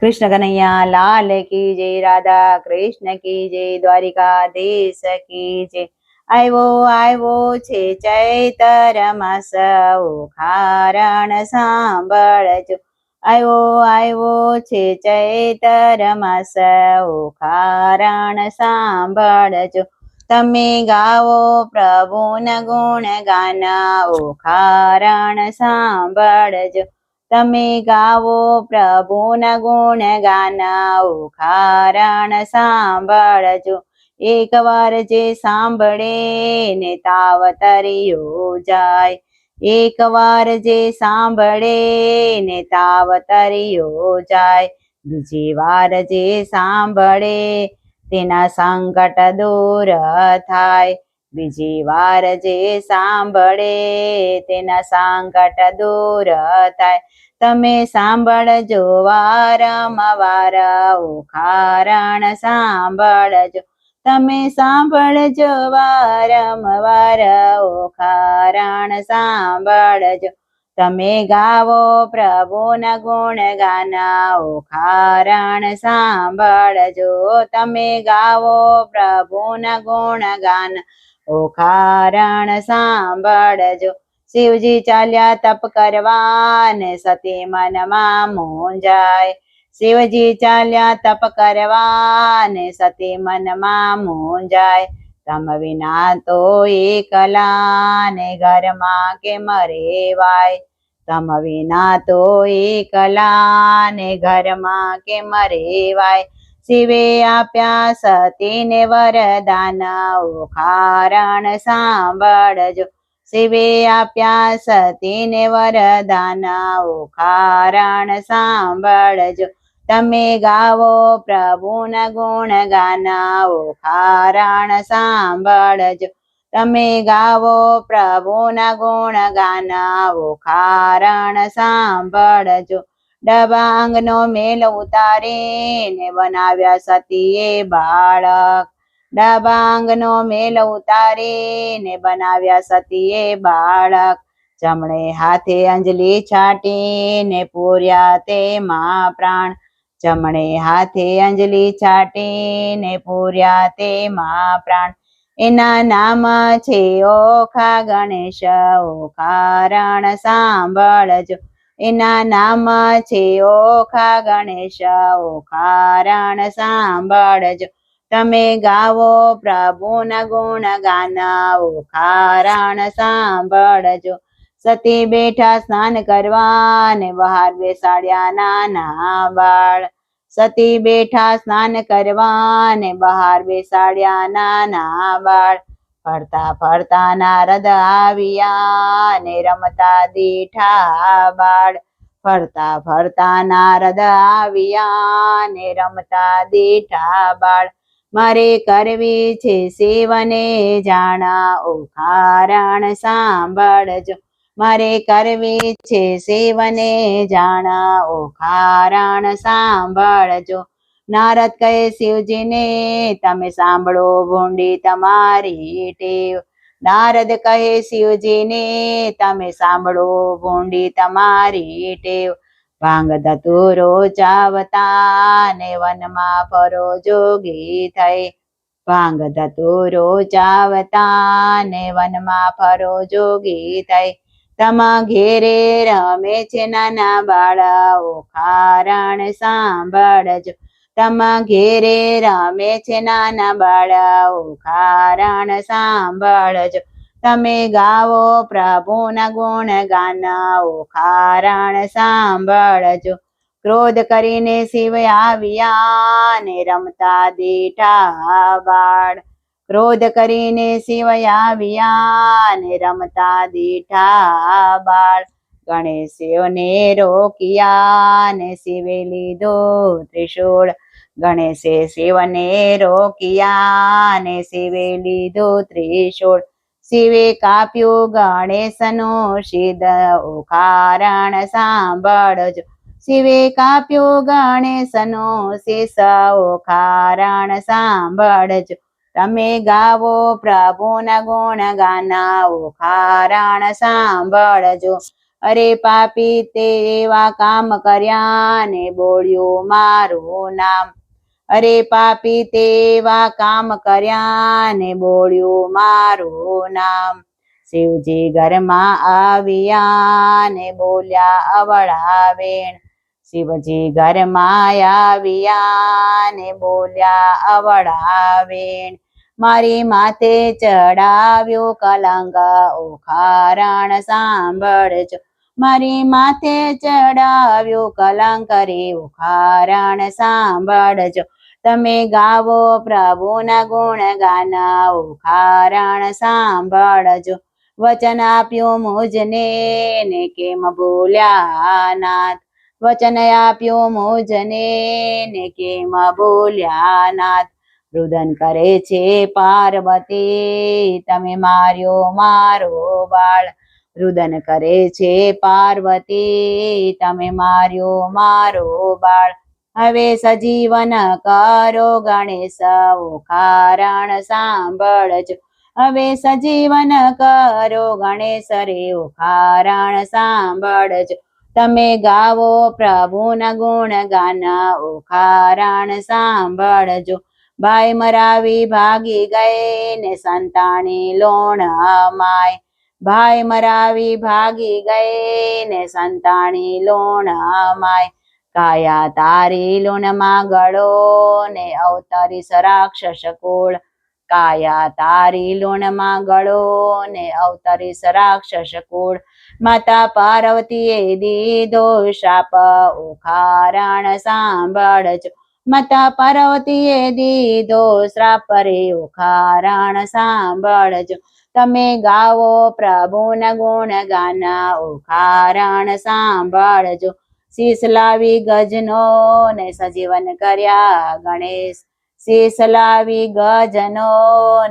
कृष्ण कन्हैया लाल की जय। राधा कृष्ण की जय। द्वारिकाधीश की जय। आयो आयो छे चैतर मास ओखारण सांभळजो। आयो आयो छे चैतर मास ओखारण सांभळजो। तमे गावो प्रभुन गुण गान ओखारण सांभळजो। तमे गावो प्रभुना गुण गान ओखारण सांभळजो। एक વાર જે સાંભળે ને તાવ તર્યો જાય। એક વાર જે સાંભળે ને તાવ તર્યો જાય। બીજી વાર જે સાંભળે તેના સંકટ દૂર થાય। બીજી વાર જે સાંભળે તેના સંકટ દૂર થાય। તમે સાંભળજો વારંવાર ઓખારણ સાંભળજો। તમે સાંભળજો વારંવાર ઓખારણ સાંભળજો। તમે ગાવો પ્રભુના ગુણ ગાન ઓખારણ સાંભળજો। તમે ગાવો પ્રભુના ગુણ ગાન ઓખારણ સાંભળજો। શિવજી ચાલ્યા તપ કરવા ને સતી મનમાં મૂંઝાય। શિવજી ચાલ્યા તપ કરવા ને સતી મનમાં મૂંઝાય। તમ વિના તો એકલા ને ઘરમાં કેમ રેવાય। તમ વિના તો એકલા ને ઘરમાં કેમ રેવાય। શિવે આપ્યા સતીને વરદાન ઓખારણ સાંભળજો। શિવે આપ્યા સતીને વરદાન ઓખારણ સાંભળજો। તમે ગાવો પ્રભુના ગુણ ગાન ઓખારણ સાંભળજો। તમે ગાવો પ્રભુના ગુણ ગાન ઓખારણ સાંભળજો। ડબાંગનો મેલ ઉતારીને બનાવ્યા સતીએ બાળક। ડબાંગનો મેલ ઉતારીને બનાવ્યા સતીએ બાળક। જમણે હાથે અંજલિ છાટીને પૂર્યા તેમાં પ્રાણ। જમણે હાથે અંજલિ છાટીને પૂર્યા તેમાં પ્રાણ। એના નામ છે ઓખા ગણેશ ઓખારણ સાંભળજો। એના નામ છે ઓખા ગણેશ ઓખારણ સાંભળજો। તમે ગાવો પ્રભુના ગુણ ગાન ઓખારણ સાંભળજો। સતી બેઠા સ્નાન કરવા ને બહાર બેસાડ્યા નાના બાળ। સતી બેઠા સ્નાન કરવા ને બહાર બેસાડ્યા નાના બાળ। ફરતા ફરતા નારદ આવ્યા ને રમતા દીઠા બાળ। ફરતા ફરતા નારદ આવ્યા ને રમતા દીઠા બાળ। મારે કરવી છે શિવને જાણ ઓખારણ સાંભળજો। મારે કરવી છે શિવને જાણ ઓખારણ સાંભળજો। નારદ કહે શિવજીને તમે સાંભળો ભૂંડી તમારી ટેવ। નારદ કહે શિવજીને તમે સાંભળો ભૂંડી તમારી ટેવ। ભાંગ ધતુરો ચાવતા ને વનમાં ફરો જોગી થઈ। ભાંગ ધતુરો ચાવતા ને વનમાં ફરો જોગી થઈ। તમા ઘેરે રમે છે નાના બાળ ઓખારણ સાંભળજો। તમા ઘેરે રમે છે નાના બાળ ઓખારણ સાંભળજો। તમે ગાવો પ્રભુના ગુણ ગાન ઓખારણ સાંભળજો। ક્રોધ કરીને શિવ આવ્યા ને રમતા દીઠા બાળ। ક્રોધ કરીને શિવ આવ્યા ને રમતા દીઠા બાળ। ગણેશને રોક્યા ને શિવે લીધો ત્રિશૂળ। ગણેશે શિવને રોક્યા ને શિવે લીધો ત્રિશૂળ। શિવે કાપ્યું ગણેશનું શિદ ઓખારણ સાંભળજો। શિવે કાપ્યું ગણેશનું શીશ ઓખારણ સાંભળજો। તમે ગાવો પ્રભુના ગુણ ગાન ઓખારણ સાંભળજો। અરે પાપી તે એવા કામ કર્યા ને બોલ્યું મારું નામ. અરે પાપી તે એવા કામ કર્યા ને બોલ્યું મારું નામ. શિવજી ઘરમાં આવ્યા ને બોલ્યા અવળા વેણ. શિવજી ઘરમાં આવ્યા ને બોલ્યા અવળા વેણ. મારી માથે ચડાવ્યો કલંક ઓખારણ સાંભળજો. મારી માથે ચડાવ્યો કલંક રે ઓખારણ સાંભળજો. તમે ગાવો પ્રભુના ગુણ ગાન ઓખારણ સાંભળજો. વચન આપ્યું મુજને ને કેમ ભૂલ્યા નાથ. વચન આપ્યું મુજને ને કેમ ભૂલ્યા નાથ. રુદન કરે છે પાર્વતી તમે માર્યો મારો બાળ. રુદન કરે છે પાર્વતી તમે માર્યો મારો બાળ. હવે સજીવન કરો ગણેશ ઓખારણ સાંભળજો. હવે સજીવન કરો ગણેશ રે ઓખારણ સાંભળજો. તમે ગાવો પ્રભુના ગુણ ગાન ઓખારણ સાંભળજો. ભાઈ મરાવી ભાગી ગઈ ને સંતાણી લોણ માય. ભાઈ મરાવી ભાગી ગઈ ને સંતાણી લોણ માય. કાયા તારી લોણમાં ગળો ને અવતરીશ રાક્ષસ કુળ. કાયા તારી લોણમાં ગળો ને અવતરીશ રાક્ષસ કુળ. માતા પાર્વતીએ દીધો શાપ ઓખારણ સાંભળજો. માતા પાર્વતીએ દીધો શ્રાપ રે ઓખારણ સાંભળજો. તમે ગાવો પ્રભુના ગુણ ગાન ઓખારણ સાંભળજો. શીશ લાવી ગજનો ને સજીવન કર્યા ગણેશ. શીશ લાવી ગજનો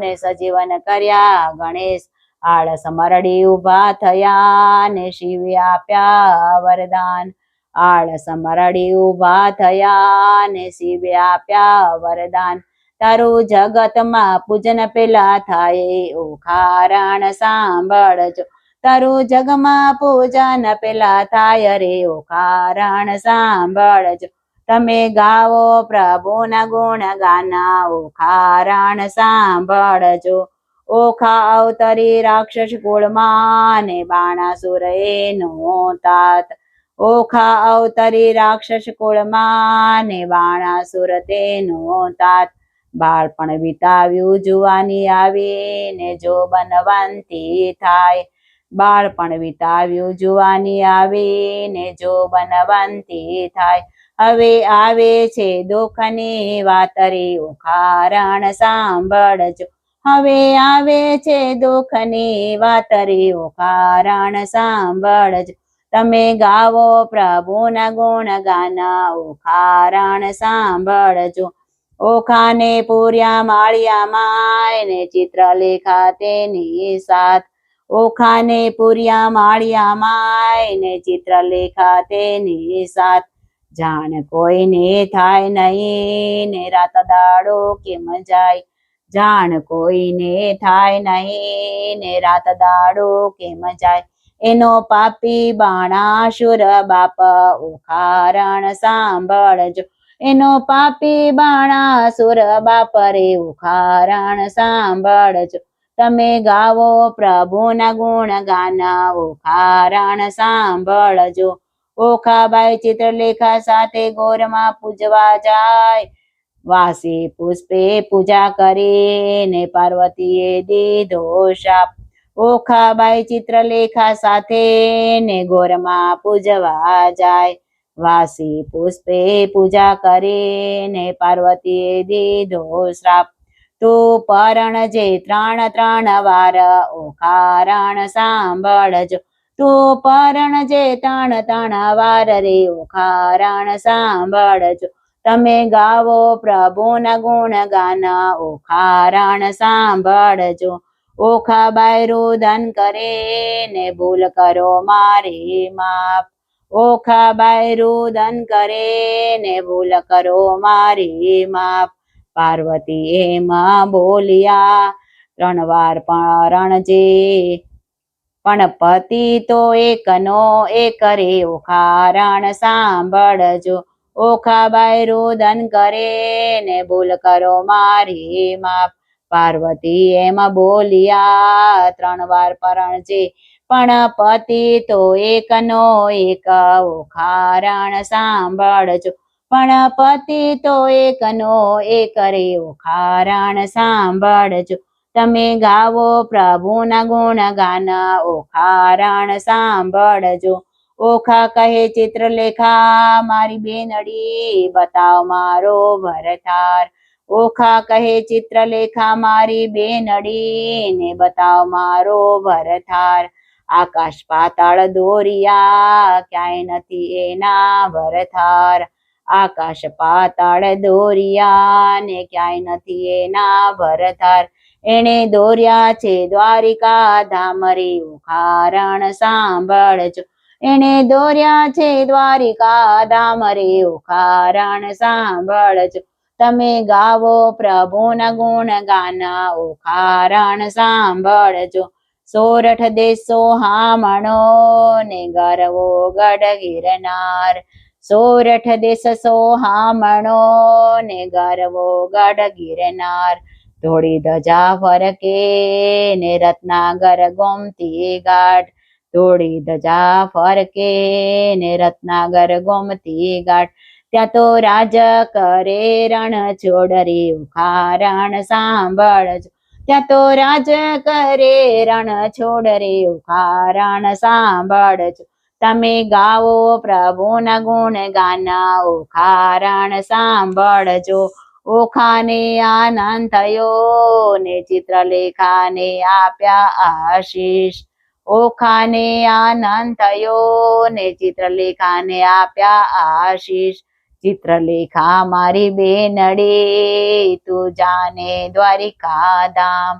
ને સજીવન કર્યા ગણેશ. આળસ મરડી ઉભા થયા ને શિવે આપ્યા વરદાન. આળસ મરડી ઉભા થયા ને શિવે આપ્યા વરદાન. તારું જગતમાં પૂજન પેલા થાય ઓખારણ સાંભળજો. તારું જગમાં પૂજન પેલા થાય રે ઓખારણ સાંભળજો. તમે ગાવો પ્રભુના ગુણ ગાન ઓખારણ સાંભળજો. ઓખા અવતરી રાક્ષસ કુળમાં ને બાણાસુર એનો તાત. ઓખા અવતરી રાક્ષસ કુળમાં ને બાણાસુર તેનો તાત. બાળપણ વિતાવ્યું જુવાની આવી ને જો બનવંતી થાય. બાળપણ વિતાવ્યું જુવાની આવી ને જો બનવંતી થાય. હવે આવે છે દુઃખની વાત રે ઓખારણ સાંભળજો. હવે આવે છે દુઃખની વાત રે ઓખારણ સાંભળજો. તમે ગાવો પ્રભુના ગુણ ગાન ઓખારણ સાંભળજો. ઓખાને પૂર્યા માળિયા માય ને ચિત્રલેખા તેની સાથ. ઓખાને પૂર્યા માળિયા માય ને ચિત્રલેખા તેની સાથ. જાણ કોઈને થાય નહીં ને રાત દાડો કેમ જાય. જાણ કોઈને થાય નહીં ને રાત દાડો કેમ જાય. એનો પાપી બાણાસુર બાપ ઓખારણ સાંભળજો. એનો પાપી બાણાસુર બાપ રે ઓખારણ સાંભળજો. તમે ગાવો પ્રભુના ગુણ ગાન ઓખારણ સાંભળજો. ઓખાબાઈ ચિત્રલેખા સાથે ગોરમાં પૂજવા જાય. વાસી પુષ્પે પૂજા કરીને પાર્વતીએ દીધો શાપ. ઓખાબાઈ ચિત્રલેખા સાથે ને ગોરમાં પૂજવા જાય. વાસી પુષ્પે પૂજા કરીને પાર્વતીએ દીધો શ્રાપ. તું પરણજે 3 વાર ઓખારણ સાંભળજો. તું પરણજે 3 વાર રે ઓખારણ સાંભળજો. તમે ગાવો પ્રભુના ગુણ ગાન ઓખારણ સાંભળજો. ઓખાબાઈ રુદન કરે ને ભૂલ કરો મારી માફ. ઓખાબાઈ રુદન કરે ને ભૂલ કરો મારી માફ. પાર્વતી એમાં બોલ્યા 3 વાર પરણજે. પણ પતિ તો એકનો એક રે ઓખા રાણ સાંભળજો. ઓખાબાઈ રુદન કરે ને ભૂલ કરો મારી માપ. પાર્વતી એમ બોલિયા 3 વાર પરણજે પણ પતિ તો એકનો એક ઓખા રાણ સાંભળજો. પણ પતિ તો એકનો એક રે ઓખા રાણ સાંભળજો. તમે ગાવો પ્રભુના ગુણ ગાન ઓખા રાણ સાંભળજો. ઓખા કહે ચિત્રલેખા મારી બેનડી બતાવ મારો ભરથાર. ઓખા કહે ચિત્રલેખા મારી બેનડી ને બતાવ મારો ભરથાર. આકાશ પાતાળ દોરિયા ક્યાંય નથી એના ભરથાર. આકાશ પાતાળ દોરિયા ને ક્યાંય નથી એના ભરથાર. એણે દોર્યા છે દ્વારિકા ધામ રે ઓખા રાણ સાંભળજો. એણે દોર્યા છે દ્વારિકા ધામ રે ઓખા રાણ સાંભળજો. તમે ગાવો પ્રભુના ગુણ ગાન ઓખા રાણ સાંભળજો. સોરઠ દેશો હામણો ને ગરવો ગઢ ગિરનાર. સોરઠ દેશ સોહામણો ને ગરવો ગઢ ગિરનાર. ધોળી ધજા ફરકે ને રત્નાગર ગોમતી ઘાટ. ધોળી ધજા ફરકે ને રત્નાગર ગોમતી ઘાટ. ત્યાં તો રાજ કરે રણ છોડ રે ઓખા રાણ સાંભળજો. ત્યાં તો રાજ કરે રણ છોડ રે ઓખા રાણ સાંભળજો. તમે ગાવો પ્રભુના ગુણ ગાન ઓખા રાણ સાંભળજો. ઓખાને આનંદ થયો ને ચિત્રલેખાને આપ્યા આશીષ. ઓખાને આનંદ થયો ને ચિત્રલેખાને આપ્યા આશીષ. ચિત્રલેખા મારી બેનડી તું જાને દ્વારિકા ધામ.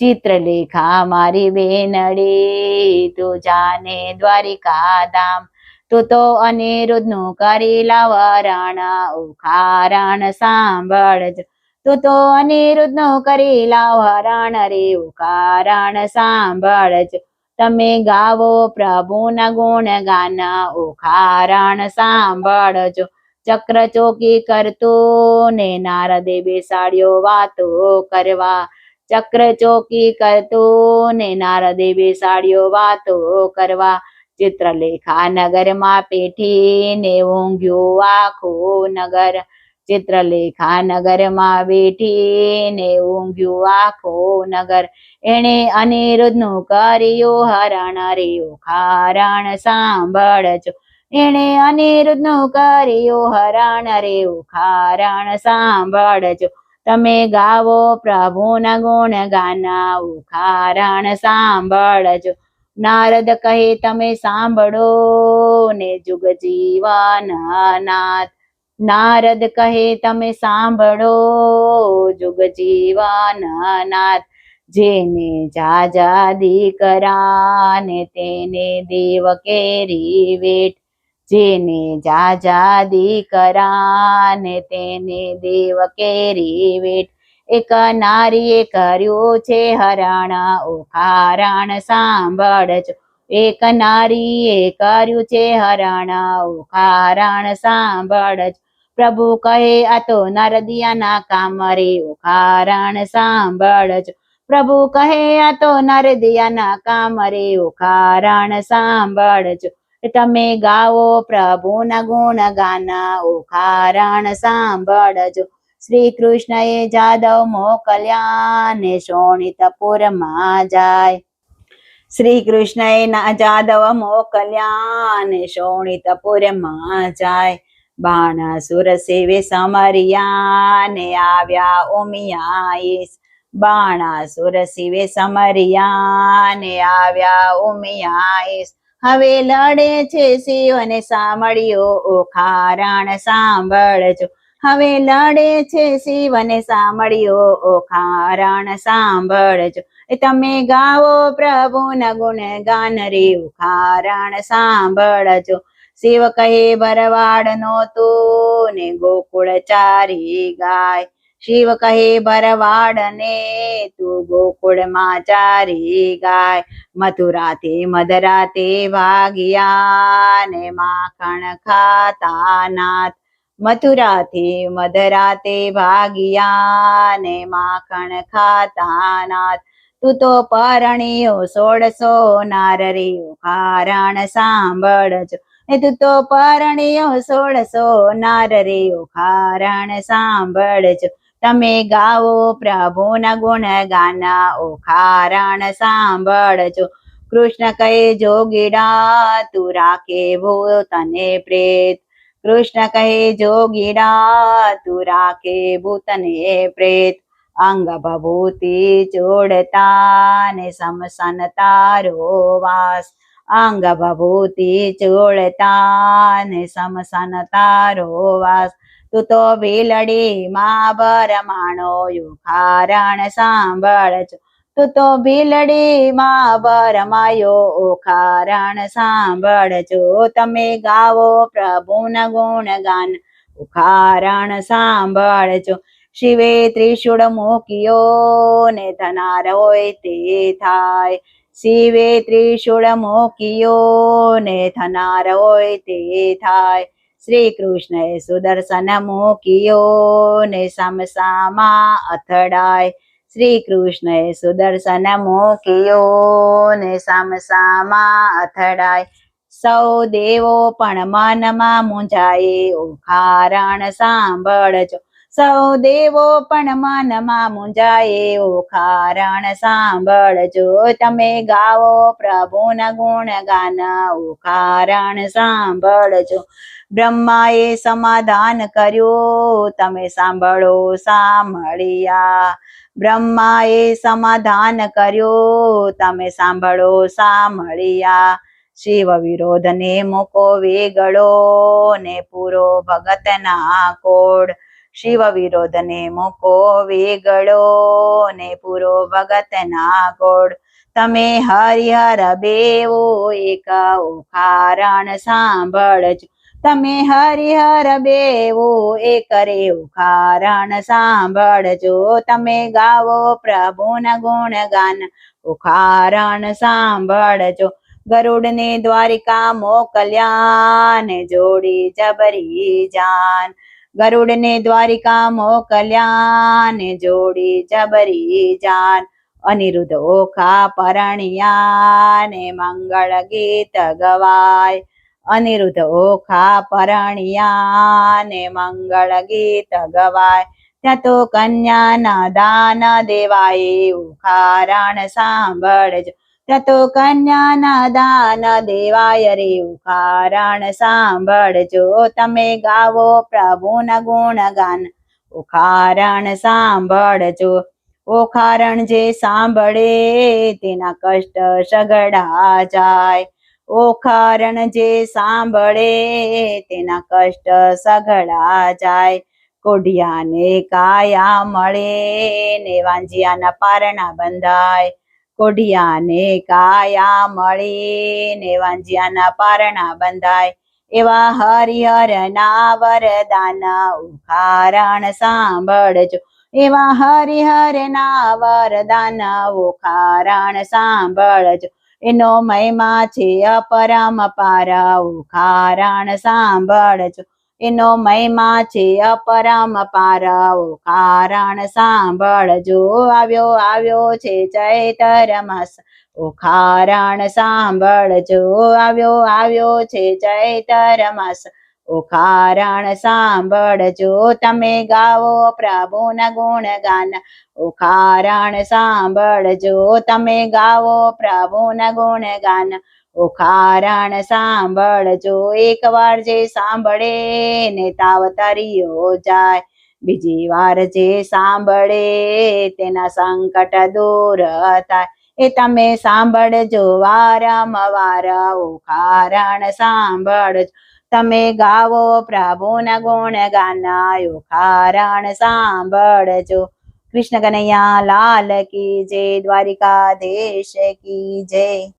ચિત્રલેખા મારી બેનડી તું જાને દ્વારિકા ધામ. તું તો અનિરુદ્ધનું કરી લાવરણ ઓખા રાણ સાંભળજો. તું તો અનિરુદ્ધનું કરી લાવરણ રે ઓખા રાણ સાંભળજો. તમે ગાવો પ્રભુના ગુણ ગાન ઓખા રાણ સાંભળજો. ચક્ર ચોકી કરતું ને નારદે બેસાડ્યો વાતો કરવા. ચક્ર ચોકી કરતું ને નારદે બેસાડ્યો વાતો કરવા. ચિત્રલેખા નગરમાં પેઠીને ઊંઘ્યું આખું નગર. ચિત્રલેખા નગરમાં બેઠીને ઊંઘ્યું આખું નગર. એણે અનિરુદ્ધનું કર્યું હરણ રે ઓખા રાણ સાંભળજો. એણે અનિરુદ્ધનું કર્યું હરણ રે ઓખા રાણ સાંભળજો. તમે ગાવો પ્રભુના ગુણ ગાન ઓખા રાણ સાંભળજો. નારદ કહે તમે સાંભળો ને જુગ જીવન નાથ. નારદ કહે તમે સાંભળો જુગ જીવન નાથ. જેને જાજા દીકરા ને તેને દેવ કેરી વેઠ. જેને જાજા દીકરા ને તેને દેવ કેરી વેઠ. એક નારીએ કર્યું છે હરણ ઓખા રાણ સાંભળજો. એક નારીએ કર્યું છે હરણ ઓખા રાણ સાંભળજો. પ્રભુ કહે આ તો નરદિયાના કામ રે ઓખા રાણ સાંભળજો. પ્રભુ કહે આ તો નરદિયાના કામ રે ઓખા રાણ સાંભળજો. તમે ગાવો પ્રભુના ગુણ ગાન ઓખા રાણ સાંભળજો. શ્રી કૃષ્ણએ જાદવ મોકલ્યા ને શોણિતપુરમાં જાય. શ્રી કૃષ્ણએ જાદવ મોકલ્યા ને શોણિતપુરમાં જાય. બાણાસુર સેવે સમર્યા ને આવ્યા ઉમિયાઈશ. બાણાસુર શિવે સમર્યા ને આવ્યા ઉમિયાઈશ. હવે લડે છે શિવને સાંભળ્યો ઓખા રાણ સાંભળજો. હવે લડે છે શિવને સાંભળ્યો ઓખા રાણ સાંભળજો. તમે ગાવો પ્રભુના ગુણ ગાન રે ઓખા રાણ સાંભળજો. શિવ કહે ભરવાડ નો તું ને ગોકુળ ચારી ગાય. શિવ કહે ભરવાડને તું ગોકુળમાં ચારી ગાય. મથુરાથી મધરાતે ભાગ્યા ને માખણ ખાતા નાથ. મથુરાથી મધરાતે ભાગ્યા ને માખણ ખાતા નાથ. તું તો પરણ્યો 1600 નાર રે ઓખારણ સાંભળજો. તું તો પરણ્યો 1600 નાર રે ઓખારણ સાંભળજો. તમે ગાવો પ્રભુના ગુણગાન ઓખારણ સાંભળજો. કૃષ્ણ કહે જોગીડા તું રાખે ભૂતને પ્રેત. કૃષ્ણ કહે જોગીડા તું રાખે ભૂતને પ્રેત. અંગ ભભૂતિ ચોડતા ને સમસન તારો વાસ. અંગ ભભૂતિ ચોળતા ને સમસન તારો વાસ. તું તો ભીલડી માં ભરમાણો ઓખારણ સાંભળજો. તું તો ભીલડી માં ભરમાયો ઓખારણ સાંભળજો. તમે ગાવો પ્રભુના ગુણગાન ઓખારણ સાંભળજો. શિવે ત્રિશૂળ મૂક્યો ને થનાર હોય તે થાય. શિવે ત્રિશૂળ મૂક્યો ને થનાર હોય તે થાય. શ્રી કૃષ્ણએ સુદર્શન મૂક્યો ને સમસામાં અથડાય. શ્રી કૃષ્ણએ સુદર્શન મૂક્યો ને સમસામાં અથડાય. સૌ દેવો પણ મનમાં મૂંઝાય ઓખારણ સાંભળજો. સૌ દેવો પણ મનમાં મૂંઝાય ઓખારણ સાંભળજો. તમે ગાવો પ્રભુના ગુણગાન ઓખારણ સાંભળજો. બ્રહ્માએ સમાધાન કર્યું તમે સાંભળો સાંભળ્યા. બ્રહ્માએ સમાધાન કર્યું તમે સાંભળો સાંભળ્યા. શિવ વિરોધને મૂકો વેગળો ને પૂરો ભગતના કોડ. શિવ વિરોધને મૂકો વેગળો ને પૂરો ભગતના કોડ. તમે હરિહર બેવો એક ઓખારણ સાંભળજો. તમે હરિહર બેવો એક રે ઓખારણ સાંભળજો. તમે ગાવો પ્રભુના ગુણગાન ઓખારણ સાંભળજો. ગરુડને દ્વારિકા મોકલ્યા ને જોડી જબરી જાન. ગરુડને દ્વારિકા મોકલ્યા ને જોડી જબરી જાન. અનિરુદ્ધ ઓખા પરણ્યા ને મંગળ ગીત ગવાય. અનિરુદ્ધ ઓખા પરણ્યા ને મંગળ ગીત ગવાય. ત્યાં તો કન્યાના દાન દેવાય ઓખારણ સાંભળજો. ત્યાં તો કન્યાના દાન દેવાય રે ઓખારણ સાંભળજો. તમે ગાવો પ્રભુના ગુણગાન ઓખારણ સાંભળજો. ઓખારણ જે સાંભળે તેના કષ્ટ સગડા જાય. ઓખારણ જે સાંભળે તેના કષ્ટ સગડા જાય. કોઢિયાને કાયા મળે ને વાંજિયાના પારણા બંધાય. કોઢિયાને કાયા મળી ને વાંજિયાના પારણા બંધાય. એવા હરિહરના વરદાન ઓખારણ સાંભળજો. એવા હરિહરના વરદાન ઓખારણ સાંભળજો. એનો મહિમા છે અપરંપાર ઓખારણ સાંભળજો. એનો મહિમા છે અપરંપાર ઓખારણ સાંભળજો. આવ્યો આવ્યો છે ચૈત્ર માસ ઓખારણ સાંભળજો. આવ્યો આવ્યો છે ચૈત્ર માસ ઓખારણ સાંભળજો. તમે ગાવો પ્રભુના ગુણગાન ઓખારણ સાંભળજો. તમે ગાવો પ્રભુના ગુણગાન ઓખારણ સાંભળજો. એકવાર જે સાંભળે ને તાવ તર્યો જાય. બીજી વાર જે સાંભળે તેના સંકટ દૂર થાય. એ તમે સાંભળજો વારંવાર ઓખારણ સાંભળજો. તમે ગાવો પ્રભુના ગુણગાન ઓખારણ સાંભળજો. કૃષ્ણ કનૈયા લાલ કી જય. દ્વારિકાધીશ કી જય.